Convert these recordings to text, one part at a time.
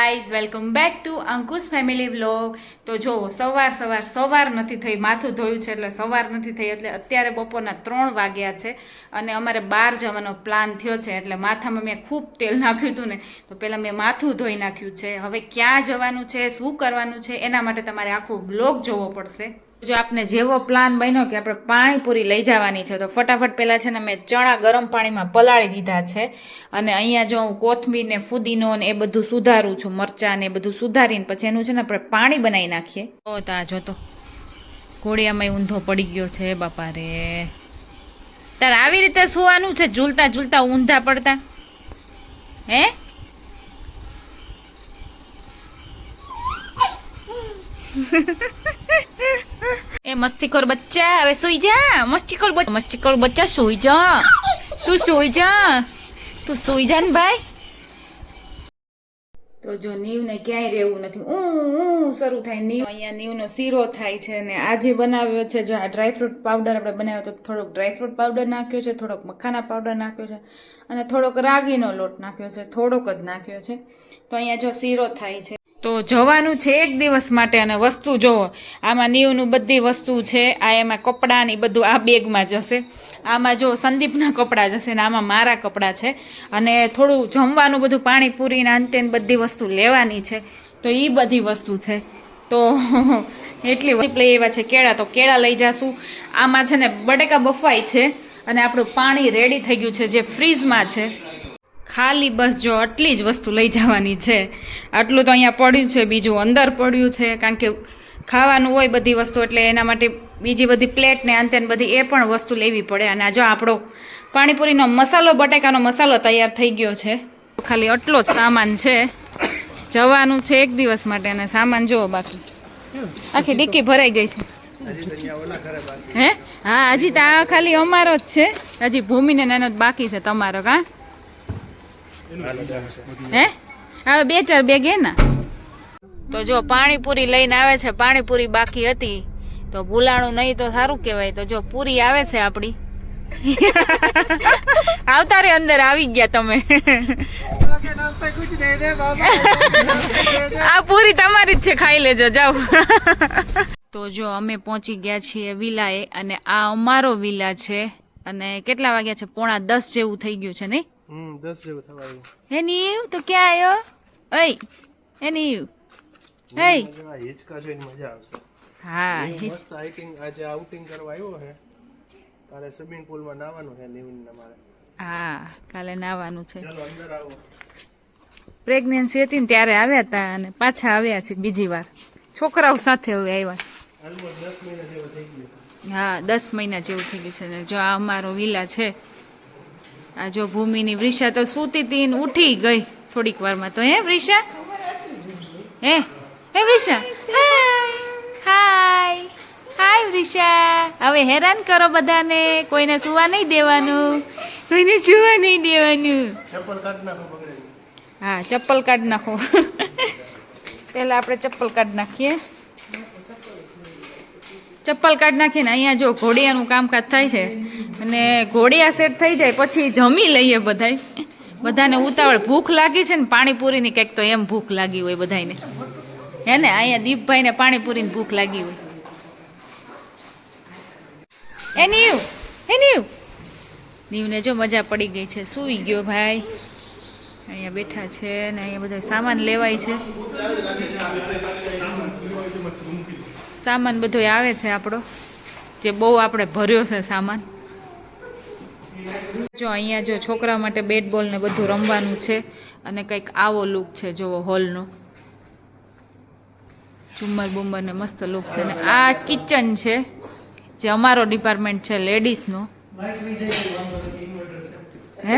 Guys, welcome back to Ankush family vlog. તો જો સવાર નથી થઈ, માથું ધોયું છે એટલે સવાર નથી થઈ, એટલે અત્યારે બપોરના 3 વાગ્યા છે અને અમારે બહાર જવાનો પ્લાન થયો છે. એટલે માથામાં મેં ખૂબ તેલ નાખ્યું હતું ને, તો પહેલાં મેં માથું ધોઈ નાખ્યું છે. હવે ક્યાં જવાનું છે, શું કરવાનું છે, એના માટે તમારે આખો બ્લોગ જોવો પડશે. જો આપને જેવો પ્લાન બન્યો કે આપણે પાણીપુરી લઈ જવાની છે, તો ફટાફટ પહેલાં છે ને મેં ચણા ગરમ પાણીમાં પલાળી દીધા છે. અને અહીંયા જો હું કોથમીર ને ફુદીનો ને એ બધું સુધારું છું, મરચાં ને એ બધું સુધારીને પછી એનું છે ને આપણે પાણી બનાવી નાખીએ. તો તા જો તો ઘોડિયામાં ઊંધો પડી ગયો છે બાપા રે. તારે આવી રીતે સુવાનું છે, ઝૂલતા ઝૂલતા ઊંધા પડતા હે? એ મસ્તીખોર બચ્ચા, હવે સુઈ જા. મસ્તીખોર બચ્ચા સુઈ જા. તું સુઈ જા, તું સુઈ જા ને ભાઈ. તો જો નીવને ક્યાંય રહેવું નથી, શરૂ થાય નીવ. અહીંયા નીવનો શીરો થાય છે ને આજે બનાવ્યો છે જો આ ડ્રાયફ્રૂટ પાવડર આપણે બનાવ્યો, તો થોડોક ડ્રાયફ્રૂટ પાવડર નાખ્યો છે, થોડોક મખાના પાવડર નાખ્યો છે અને થોડોક રાગીનો લોટ નાખ્યો છે, થોડોક જ નાખ્યો છે. તો અહીંયા જો શીરો થાય છે. તો જવાનું છે 1 દિવસ માટે અને વસ્તુ જોવો, આમાં નીવનું બધી વસ્તુ છે. આ એમાં કપડાં ને બધું આ બેગમાં જશે. આમાં જો સંદીપના કપડાં જશે ને આમાં મારા કપડાં છે. અને થોડું જમવાનું બધું પાણીપુરીને અંતે બધી વસ્તુ લેવાની છે, તો એ બધી વસ્તુ છે. તો એટલી વસ્તુ લઈ આવ્યા છે. કેળા, તો કેળા લઈ જાશું. આમાં છે ને બટેકા બફાઈ છે અને આપણું પાણી રેડી થઈ ગયું છે જે ફ્રીજમાં છે. ખાલી બસ જો આટલી જ વસ્તુ લઈ જવાની છે. આટલું તો અહીંયા પડ્યું છે, બીજું અંદર પડ્યું છે, કારણ કે ખાવાનું હોય બધી વસ્તુ, એટલે એના માટે બીજી બધી પ્લેટ ને અંતે બધી એ પણ વસ્તુ લેવી પડે. અને જો આપણો પાણીપુરીનો મસાલો, બટેકાનો મસાલો તૈયાર થઈ ગયો છે. ખાલી આટલો જ સામાન છે. જવાનું છે 1 દિવસ માટે અને સામાન જુઓ, બાકી આખી ડિક્કી ભરાઈ ગઈ છે. હે? હા, હજી તો આ ખાલી અમારો જ છે, હજી ભૂમિને નાનો જ બાકી છે. તમારો કા હે? હવે 2-4 બેગ હે ને. તો જો પાણીપુરી લઈને આવે છે. પાણીપુરી બાકી હતી તો ભૂલાણું નહીં તો સારું કહેવાય. તો જો પૂરી આવે છે આપણી. આવતા રે, અંદર આવી ગયા તમે. આ પૂરી તમારી જ છે, ખાઈ લેજો, જાઓ. તો જો અમે પહોંચી ગયા છીએ વિલાએ અને આ અમારો વિલા છે. અને કેટલા વાગ્યા છે? 9:45 જેવું થઈ ગયું છે નહીં? 10 જેવું થવાયું. હે નીવ, તો ક્યાં આવ્યો? ઓય હે નીવ, હે હિચકા જોઈને મજા આવશે. હા, મસ્ત આજે આઉટિંગ કરવા આવ્યો છે. કાલે સ્વિમિંગ પૂલમાં નાવાનું છે નીવને મારે. હા, કાલે નાવાનું છે. ચાલો અંદર આવો. પ્રેગ્નન્સી હતી ને ત્યારે આવ્યા હતા અને પાછા આવ્યા છે બીજી વાર. છોકરાઓ સાથે હવે આવ્યા. ઓલમોસ્ટ 10 મહિના જેવું થઈ ગયું. હા, 10 મહિના જેવું થઈ ગયું છે. ને જો આ અમારો વિલા છે. આ જો ભૂમિની વૃષા તો સૂતી હતી ને ઉઠી ગઈ થોડીક વારમાં. તો હે વૃષા, હે વૃષા, હાય હાય વૃષા. હવે હેરાન કરો બધાને, કોઈને સુવા નહીં દેવાનું, કોઈને સુવા નહીં દેવાનું. ચપ્પલ કાઢ નાખો, બગડે. હા, ચપ્પલ કાઢ નાખો. પહેલાં આપણે ચપ્પલ કાઢ નાખીએ. ચપ્પલ કાઢ નાખીને અહીંયા જો ઘોડિયાનું કામકાજ થાય છે. અને ઘોડિયા સેટ થઈ જાય પછી જમી લઈએ બધાને ઉતાવળ. ભૂખ લાગી છે ને પાણીપુરીની કંઈક, તો એમ ભૂખ લાગી હોય બધાને, હે ને? અહીંયા દીપભાઈને પાણીપુરીની ભૂખ લાગી હોય. નીવને જો મજા પડી ગઈ છે, સૂઈ ગયો ભાઈ. અહીંયા બેઠા છે ને અહીંયા બધો સામાન લેવાય છે. સામાન બધો આવે છે આપણો, જે બહુ આપણે ભર્યો છે સામાન. જો અહીંયા જો છોકરા માટે બેટ બોલ ને બધું રમવાનું છે. અને કંઈક આવો લુક છે જોવો હોલનો. ઝુમ્મર બુમ્બર ને મસ્ત લુક છે. ને આ કિચન છે, જે અમારો ડિપાર્ટમેન્ટ છે લેડીઝનો. હે?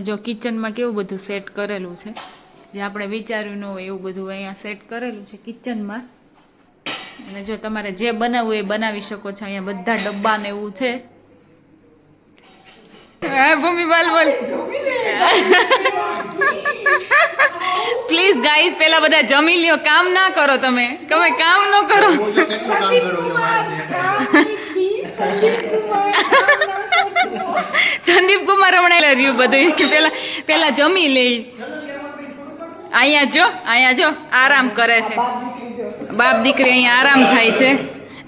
જો કિચનમાં કેવું બધું સેટ કરેલું છે, જે આપણે વિચાર્યું ન હોય એવું બધું અહીંયા સેટ કરેલું છે કિચનમાં. અને જો તમારે જે બનાવવું એ બનાવી શકો છો. અહીંયા બધા ડબ્બા ને એવું છે. હા ભૂમિ બોલ. પ્લીઝ ગાઈઝ, પેલા બધા જમી લ્યો, કામ ના કરો. તમે કામ ન કરો. સંદીપ કુમાર હમણાં રહ્યું બધું પેલા જમી લે. અહીંયા જો આરામ કરે છે બાપ દીકરી. અહીંયા આરામ થાય છે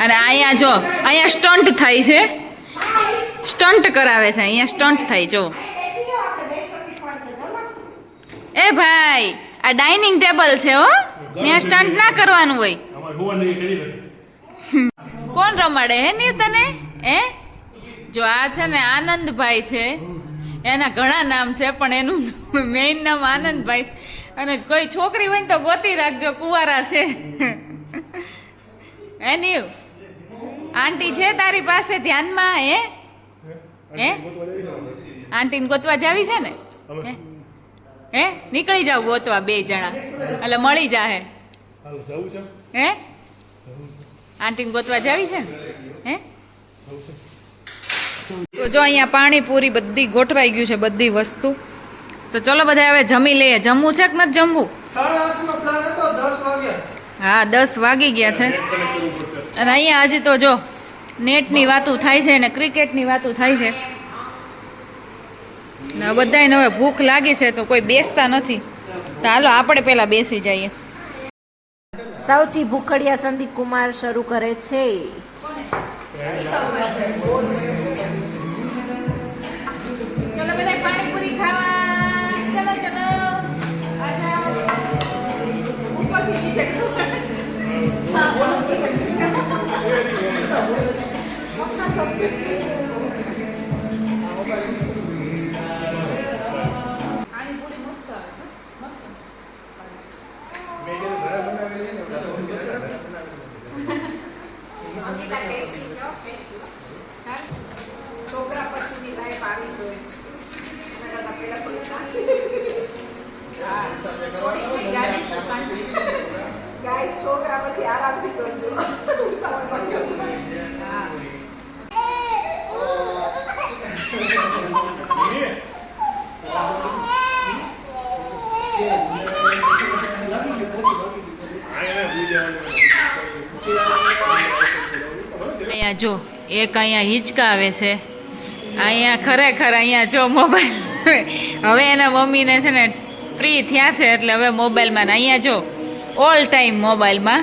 અને અહીંયા સ્ટન્ટ થાય છે. સ્ટન્ટ કરાવે છે અહીંયા સ્ટન્ટ થાય જો. એ ભાઈ આ ડાઇનિંગ ટેબલ છે હો, ત્યાં સ્ટન્ટ ના કરવાનું હોય. કોણ રમાડે હે નીર તને? જો આ છે ને આનંદભાઈ છે, એના ઘણા નામ છે પણ એનું મેઇન નામ આનંદભાઈ. અને કોઈ છોકરી હોય ને તો ગોતી રાખજો, કુંવારા છે. હે નીવ આંટી છે તારી પાસે ધ્યાનમાં? હે આંટીને ગોતવા જાવી છે ને? હે નીકળી જાવ ગોતવા 2 જણા એટલે મળી જાહે. હે આંટીને ગોતવા જાવી છે ને? હે તો જો અહીંયા પાણીપુરી બધી ગોઠવાઈ ગયું છે, બધી વસ્તુ. તો ચલો બધા હવે જમી લઈએ. જમવું છે કે નથી જમવું? 8:30 હા 10 વાગી ગયા છે. અને અહીંયા હજી તો જો નેટની વાતો થાય છે ને ક્રિકેટની વાતો થાય છે ને બધાને હવે ભૂખ લાગી છે તો કોઈ બેસતા નથી. તો હાલો આપણે પહેલાં બેસી જઈએ. સૌથી ભૂખડિયા સંદીપ કુમાર શરૂ કરે છે. ચલો બધા પાણીપુરી ખાવા. ચલો ચલો આ જાઓ ઉપરથી નીચે. પાણીપુરી મસ્ત છોકરા પછીની લાઈફ આવી જોઈએ. ગાઈસ છોકરા પછી આરામથી કરજો. અહીંયા જો એક અહીંયા હિંચકા આવે છે. અહીંયા ખરેખર અહીંયા જો મોબાઈલ હવે એના મમ્મીને છે ને ફ્રી થયા છે એટલે હવે મોબાઈલમાં. અહીંયા જો ઓલ ટાઈમ મોબાઈલમાં,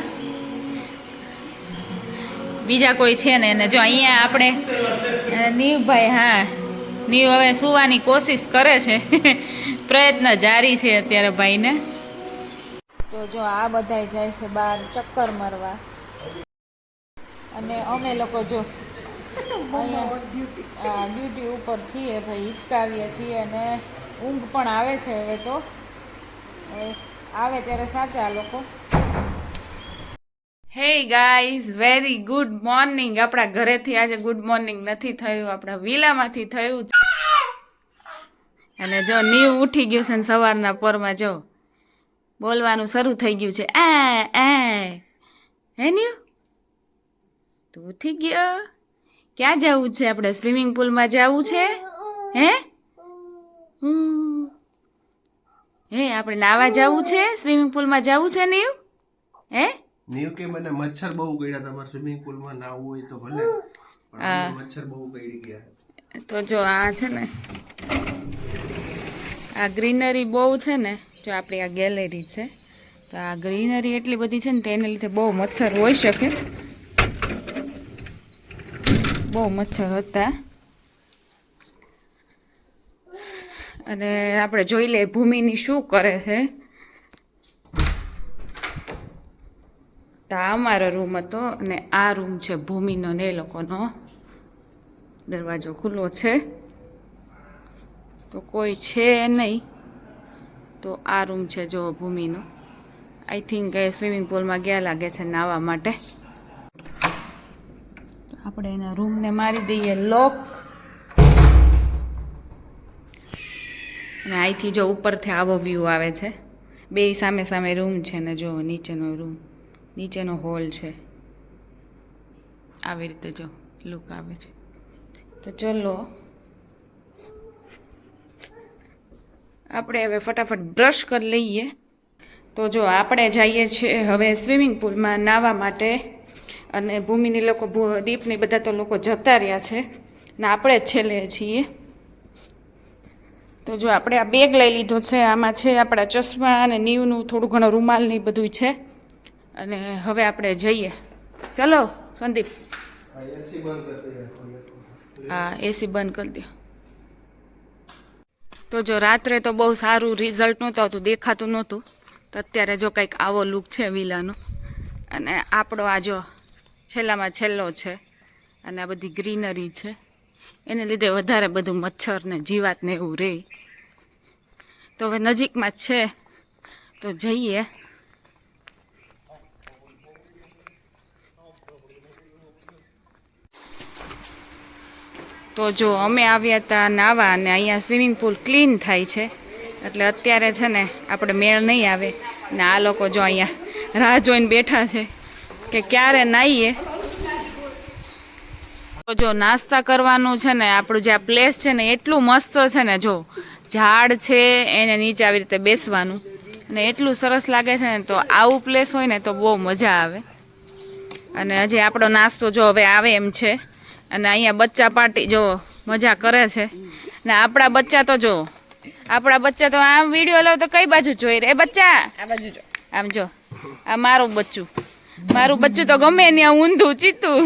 બીજા કોઈ છે ને એને જો અહીંયા આપણે નીવભાઈ. હા નીવ હવે સુવાની કોશિશ કરે છે, પ્રયત્ન જારી છે અત્યારે ભાઈને. તો જો આ બધાય જાય છે બહાર ચક્કર મારવા અને અમે લોકો જો અહીંયા ડ્યુટી ઉપર છીએ ભાઈ, હિચકાવીએ છીએ અને ઊંઘ પણ આવે છે. હવે તો આવે ત્યારે સાચા લોકો. Hey guys very good morning. આપણા ઘરેથી આજે ગુડ મોર્નિંગ નથી થયું, આપણા વિલામાંથી થયું. અને જો નીવ ઉઠી ગયું છે ને સવારના પોરમાં જો બોલવાનું શરૂ થઈ ગયું છે. હે નીવ તું ઉઠી ગયો? ક્યાં જવું છે આપણે? સ્વિમિંગ પુલમાં જવું છે? હે આપણે નાવા જવું છે? સ્વિમિંગ પુલમાં જવું છે નીવ? નીવ કે મને મચ્છર બહુ ગળ્યા. તમારે સ્વિમિંગ પુલમાં નાવું હોય તો ભલે, પણ મચ્છર બહુ ગળી ગયા. તો જો આ છે ને આ ગ્રીનરી બહુ છે ને, જો આપણી આ ગેલેરી છે તો આ ગ્રીનરી એટલી બધી છે ને તેને લીધે બહુ મચ્છર હોઈ શકે. બહુ મચ્છર હતા. અને આપણે જોઈ લઈએ ભૂમિની શું કરે છે. તો આ અમારો રૂમ હતો અને આ રૂમ છે ભૂમિનો ને એ લોકોનો. દરવાજો ખુલ્લો છે તો કોઈ છે નહીં. તો આ રૂમ છે જો ભૂમિનો. આઈ થિંક એ સ્વિમિંગ પુલમાં ગયા લાગે છે નાહવા માટે. આપણે એના રૂમને મારી દઈએ લોક. અને અહીંથી જો ઉપરથી આવો વ્યૂ આવે છે. બે સામે સામે રૂમ છે ને જો નીચેનો રૂમ, નીચેનો હોલ છે. આવી રીતે જો લુક આવે છે. તો ચલો આપણે હવે ફટાફટ બ્રશ કરી લઈએ. તો જો આપણે જઈએ છીએ હવે સ્વિમિંગ પુલમાં નાહવા માટે. અને ભૂમિની લોકો દીપની બધા તો લોકો જતા રહ્યા છે ને આપણે જ છેલ્લે છીએ. તો જો આપણે આ બેગ લઈ લીધો છે, આમાં છે આપણા ચશ્મા અને નીવનું થોડું ઘણું રૂમાલ ને બધું છે. અને હવે આપણે જઈએ. ચલો સંદીપ. હા, એસી બંધ કરી દો. તો જો રાત્રે તો બહુ સારું રિઝલ્ટ નહોતું આવતું, દેખાતું નહોતું. તો અત્યારે જો કંઈક આવો લુક છે વિલાનો. અને આપણો આ જો છેલ્લામાં છેલ્લો છે. અને આ બધી ગ્રીનરી છે, એને લીધે વધારે બધું મચ્છર ને જીવાત ને એવું રહે. તો હવે નજીકમાં જ છે તો જઈએ. તો જો અમે આવ્યા હતા નાવા અને અહીંયા સ્વિમિંગ પુલ ક્લીન થાય છે, એટલે અત્યારે છે ને આપણે મેળ નહીં આવે. ને આ લોકો જો અહીંયા રાહ જોઈને બેઠા છે કે ક્યારે નાહીએ. તો જો નાસ્તા કરવાનું છે ને, આપણું જે આ પ્લેસ છે ને એટલું મસ્ત છે ને, જો ઝાડ છે એને નીચે આવી રીતે બેસવાનું ને એટલું સરસ લાગે છે ને. તો આવું પ્લેસ હોય ને તો બહુ મજા આવે. અને હજી આપણો નાસ્તો જો હવે આવે એમ છે. અને અહીંયા બચ્ચા પાર્ટી જો મજા કરે છે. ને આપણા બચ્ચા તો જો, આપણા બચ્ચા તો આમ વિડીયો લો તો કઈ બાજુ જોઈ રે બચ્ચા? આ બાજુ જો. આમ જો, આ મારું બચ્ચું તો ગમે ત્યાં ઊંધું ચીતું.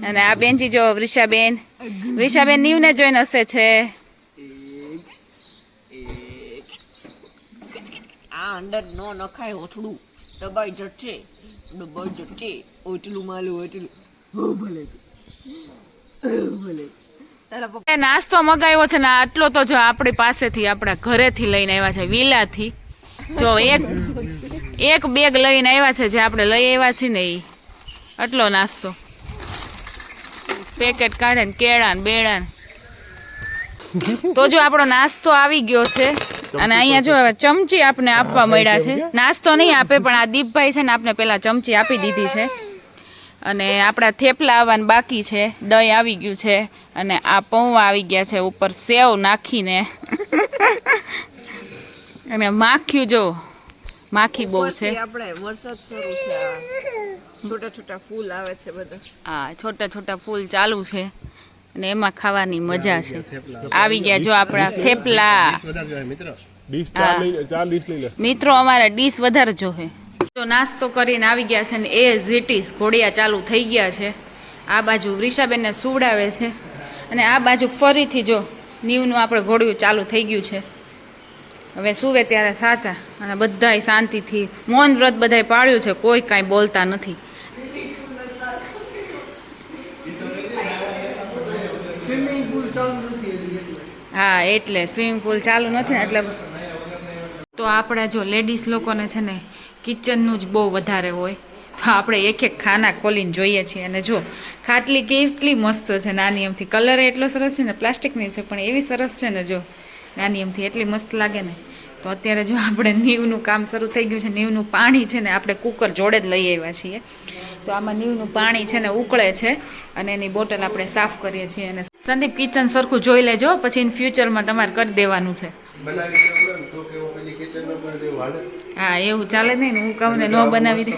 અને આ બેનજી જો વૃષાબેન નીવને જોઈને હસે છે. આ અંદર નો નખાય ઓછડું દબાઈ જશે ઓટલું માલું ઓટલું ભલે નાસ્તો મગાવ્યો છે ને આટલો તો જો આપણી પાસેથી આપણા ઘરેથી લઈને આવ્યા છે, વિલાથી. જો એક બેગ લઈને આવ્યા છે, જે આપણે લઈ આવ્યા છીએ ને એ આટલો નાસ્તો. પેકેટ કાઢે ને કેળા ને બેડા. તો જો આપણો નાસ્તો આવી ગયો છે. અને અહીંયા જો હવે ચમચી આપણે આપવા મળ્યા છે. નાસ્તો નહીં આપે પણ આ દીપભાઈ છે ને આપણે પેલા ચમચી આપી દીધી છે. અને આપણા થેપલા આવવાનું બાકી છે, દહીં આવી ગયું છે. અને આ પૌવા આવી ગયા છે ઉપર સેવ નાખીને. અને માખી જો, માખી બહુ છે. આપણે વરસાદ શરૂ છે, છોટા છોટા ફૂલ આવે છે બધા. હા, છોટા ફૂલ ચાલુ છે અને એમાં ખાવાની મજા છે. આવી ગયા જો આપણા થેપલા. મિત્રો અમારે ડીશ વધારે જોહે. તો નાસ્તો કરીને આવી ગયા છે ને એ ઝીટીસ ઘોડિયા ચાલુ થઈ ગયા છે. આ બાજુ વૃષાબેનને સુવડાવે છે અને આ બાજુ ફરીથી જો નીવનું આપણે ઘોડિયું ચાલુ થઈ ગયું છે. હવે સુવે ત્યારે સાચા. અને બધાય શાંતિથી મૌન વ્રત બધાય પાળ્યું છે, કોઈ કાંઈ બોલતા નથી. હા, એટલે સ્વિમિંગ પુલ ચાલુ નથી ને એટલે. તો આપણે જો લેડીઝ લોકોને છે ને કિચનનું જ બહુ વધારે હોય, તો આપણે એક ખાના ખોલીને જોઈએ છીએ. અને જો ખાટલી કેટલી મસ્ત છે, નાની એમથી. કલર એટલો સરસ છે ને, પ્લાસ્ટિકની છે પણ એવી સરસ છે ને, જો નાની એમથી એટલી મસ્ત લાગે ને. તો અત્યારે જો આપણે નીવનું કામ શરૂ થઈ ગયું છે. નીવનું પાણી છે ને આપણે કુકર જોડે જ લઈ આવ્યા છીએ. તો આમાં નીવનું પાણી છે ને ઉકળે છે અને એની બોટલ આપણે સાફ કરીએ છીએ. અને સંદીપ કિચન સરખું જોઈ લેજો, પછી ઇન ફ્યુચરમાં તમારે કરી દેવાનું છે. હા, એવું ચાલે નહીં ને, હું કહું ને ન બનાવી દે.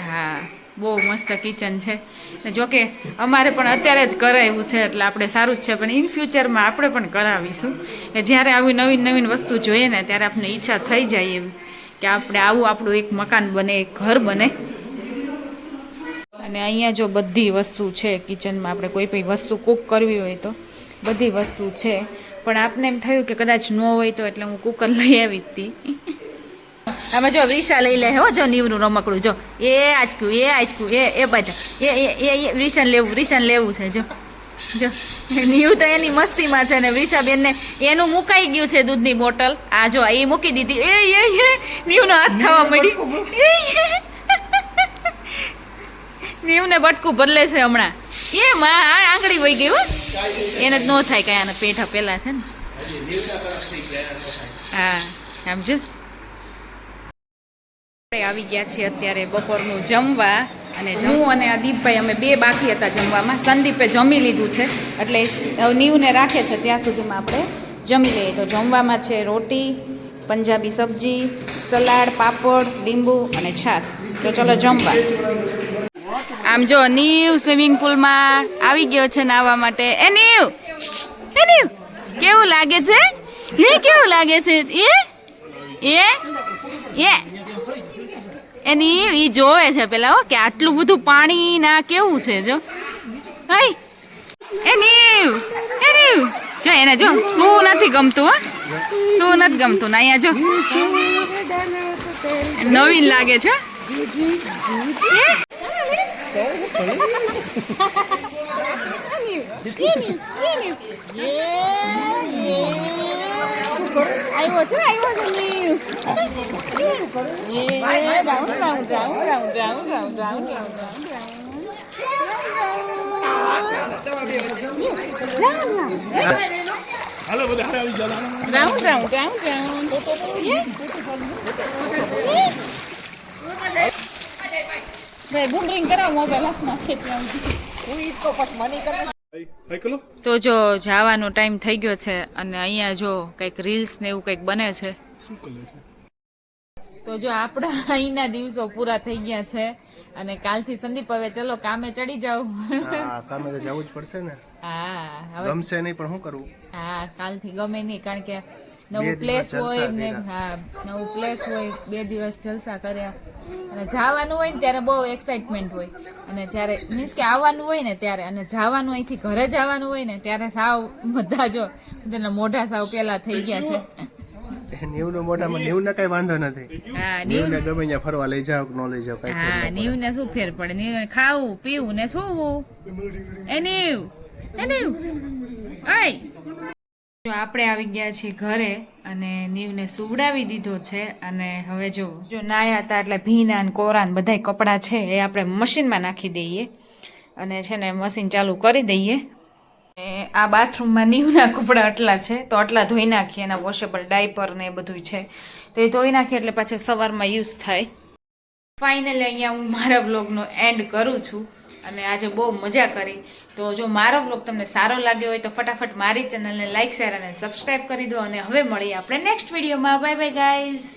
હા, બહુ મસ્ત કિચન છે. ને જોકે અમારે પણ અત્યારે જ કરાવ્યું છે એટલે આપણે સારું જ છે. પણ ઇન ફ્યુચરમાં આપણે પણ કરાવીશું. કે જ્યારે આવી નવીન વસ્તુ જોઈએ ને ત્યારે આપણને ઈચ્છા થઈ જાય એવી કે આપણે આવું આપણું એક મકાન બને, એક ઘર બને. અને અહીંયા જો બધી વસ્તુ છે કિચનમાં. આપણે કોઈ પણ વસ્તુ કૂક કરવી હોય તો બધી વસ્તુ છે. પણ આપને એમ થયું કે કદાચ ન હોય તો એટલે હું કુકર લઈ આવી હતી. આમાં જો વિશા લઈ લે હો, જો નીવનું રમકડું જો એ આચકું એ બાજુ એ વિશાન લેવું છે. જો નીવ તો એની મસ્તીમાં છે ને વૃષાબેનને એનું મુકાઈ ગયું છે દૂધની બોટલ. આ જો એ મૂકી દીધી. એ નીવનો હાથ ખાવા મળી. નીવને બટકું બદલે છે હમણાં. એ માં આંગળી વહી ગઈ હો, એને જ ન થાય કઈ. આને પેઠા પેલા છે ને. હા, સમજો. આપણે આવી ગયા છીએ અત્યારે બપોરનું જમવા. અને હું અને આ દીપભાઈ અમે બે બાકી હતા જમવામાં. સંદીપે જમી લીધું છે એટલે નીવને રાખે છે ત્યાં સુધીમાં આપણે જમી લઈએ. તો જમવામાં છે રોટી, પંજાબી સબ્જી, સલાડ, પાપડ, લીંબુ અને છાશ. તો ચલો જમવા. આમ જો નીવ સ્વિમિંગ પુલમાં આવી ગયો છે નાહવા માટે. એ નીવ કેવું લાગે છે? એ કેવું લાગે છે? એ નીવ ઈ જોવે છે પેલા હો કે આટલું બધું પાણી ના કેવું છે જો. હાય એ નીવ જો એને જો શું નથી ગમતું હો, શું નથી ગમતું ને અહીંયા જો નવીન લાગે છે. આવ્યો છે નીવ. બુમરિંગ કરાવો મોબાઈલ હાથમાં. તો જો જવાનો ટાઈમ થઈ ગયો છે અને અહીંયા જો કંઈક રીલ્સ ને એવું કંઈક બને છે. તો જો આપણા અહીંના દિવસો પૂરા થઈ ગયા છે અને કાલથી સંદીપ હવે ચલો કામે ચડી જાવ. કામે તો જવું જ પડશે ને. હા હવે ગમશે નહીં પણ શું કરવું. હા કાલથી ગમે નહીં કારણ કે નવું પ્લેસ હોય ને. હા નવું પ્લેસ હોય, 2 દિવસ જલસા કર્યા અને જવાનું હોય ને ત્યારે બહુ એક્સાઇટમેન્ટ હોય અને જ્યારે મીન્સ કે આવવાનું હોય ને ત્યારે અને જવાનું અહીંથી ઘરે જવાનું હોય ને ત્યારે સાવ બધા જો તેના મોઢા સાવ પેલા થઈ ગયા છે. નીવનો મોઢામાં નીવને કઈ વાંધો નથી. હા નીવને ગમે ત્યાં ફરવા લઈ જાવ કે ન લઈ જાવ કઈ. હા નીવને શું ફેર પડે? નીવને ખાવું પીવું ને સૂવું. એ નીવ ઓય જો આપણે આવી ગયા છીએ ઘરે અને નીવને સુવડાવી દીધો છે અને હવે જો નાયા હતા એટલે ભીના ને કોરા ને બધાય કપડાં છે એ આપણે મશીનમાં નાખી દઈએ અને છે ને મશીન ચાલુ કરી દઈએ. આ બાથરૂમમાં નીવના કપડાં આટલા છે તો આટલા ધોઈ નાખીએ. એના વોશેબલ ડાયપર ને એ બધું છે તો એ ધોઈ નાખીએ એટલે પાછા સવારમાં યુઝ થાય. ફાઇનલી અહીંયા હું મારા બ્લોગનો એન્ડ કરું છું અને આજે બહુ મજા કરી. તો જો મારો બ્લોગ તમને સારો લાગ્યો હોય તો ફટાફટ મારી ચેનલને લાઇક શેર અને સબસ્ક્રાઈબ કરી દો અને હવે મળીએ આપણે નેક્સ્ટ વિડીયોમાં. Bye bye guys.